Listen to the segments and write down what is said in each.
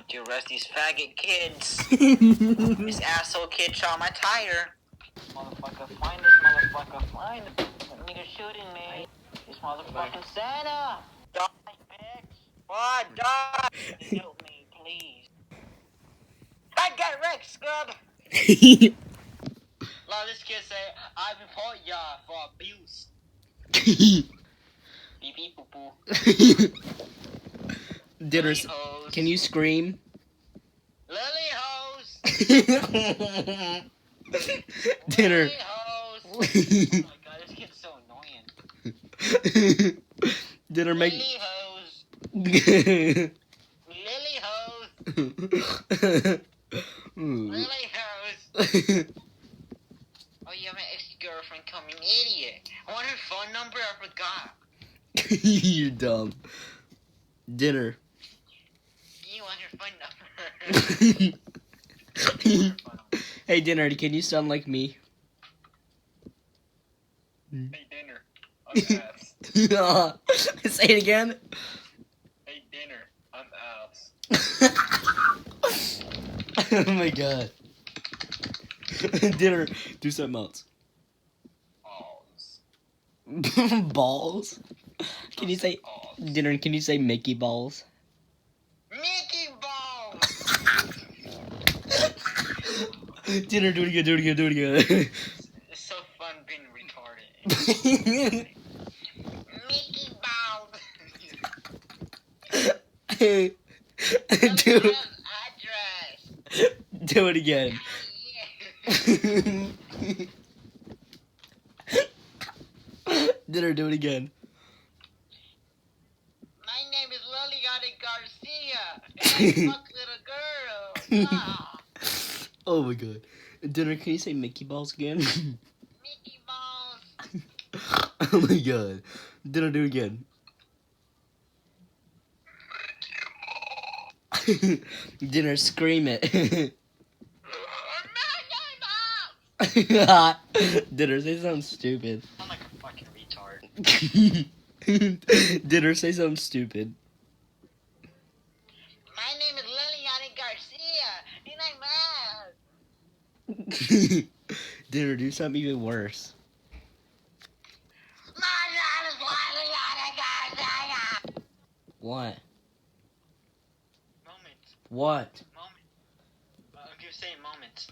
To arrest these faggot kids. This asshole kid shot my tire. Motherfucker, find this motherfucker, find him. That nigga shooting me. This motherfucking Santa. Die, bitch. What? Die. Help me, please. I got wrecked, scrub. Well, this kid say, I report y'all for abuse. Beep beep poo poo. Dinner. Can you scream? Lily hose. Dinner. Lily hose. Oh my god, this kid's so annoying. Dinner make. Lily hose. Lily hose. Lily hose. Oh, you have an ex-girlfriend coming, idiot. I want her phone number, I forgot. You're dumb. Dinner. You want her phone number. Hey, Dinner, can you sound like me? Hey, Dinner. I'm ass. Say it again. Hey, Dinner. I'm ass. Oh my god. Dinner, do something else. Balls. Balls? Can you say balls. Dinner? Can you say Mickey balls? Mickey balls. Dinner, do it again. Do it again. Do it again. It's so fun being retarded. Mickey balls. do Address. Do it again. Dinner, do it again. My name is Liliana Garcia, and I fuck little girl. Ah. Oh my god. Dinner, can you say Mickey balls again? Mickey balls. Oh my god. Dinner, do it again. Dinner, scream it. Dinner, say something stupid. I'm like a fucking retard. Dinner, say something stupid. My name is Liliana Garcia, and I'm mad. Dinner, do something even worse. My name is Liliana Garcia. What? Moment. What? Moment. I'm just saying moment.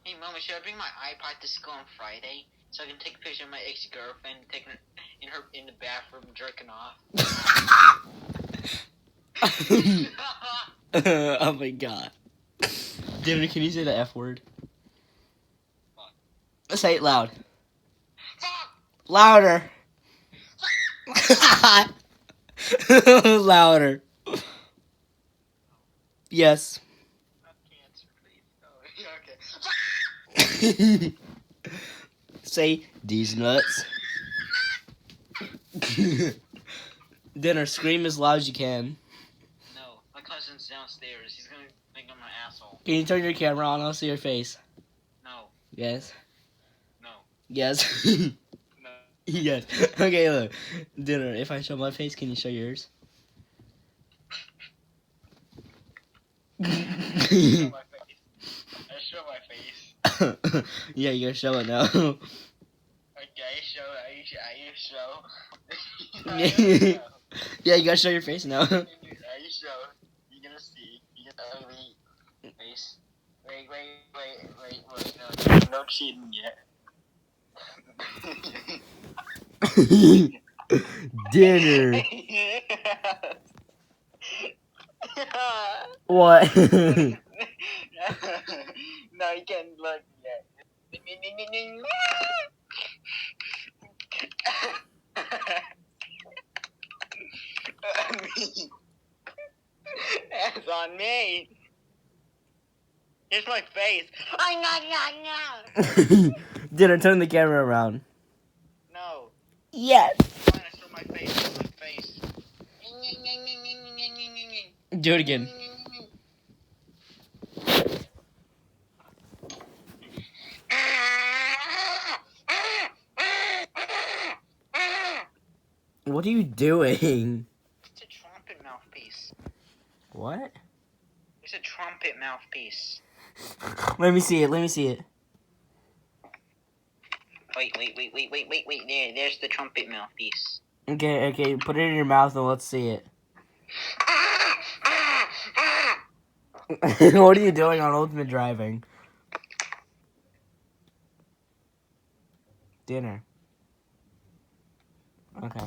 Hey, Mama, should I bring my iPod to school on Friday so I can take a picture of my ex-girlfriend taking her in the bathroom jerking off? Oh my god. Dinner, can you say the F word? What? Say it loud. Louder. Louder. Yes. Cancer, please. Okay. Say these nuts. Dinner, scream as loud as you can. No, my cousin's downstairs. He's gonna think I'm an asshole. Can you turn your camera on? I'll see your face. No. Yes. No. Yes. No. Yes. Okay, look. Dinner, if I show my face, can you show yours? Show my face. I show my face. Yeah, you gotta show it now. Okay, show. Yeah, you gotta show your face now. I show. You're gonna see. You get ugly face. Wait. No cheating yet. Dinner. What? No, you can't look yet. That's on me. Here's my face. Dinner, turn the camera around. No. Yes. Fine, I show my face. Do it again. What are you doing? It's a trumpet mouthpiece. What? It's a trumpet mouthpiece. Let me see it. Let me see it. Wait. There's the trumpet mouthpiece. Okay. Put it in your mouth and let's see it. What are you doing on Ultimate Driving? Dinner. Okay.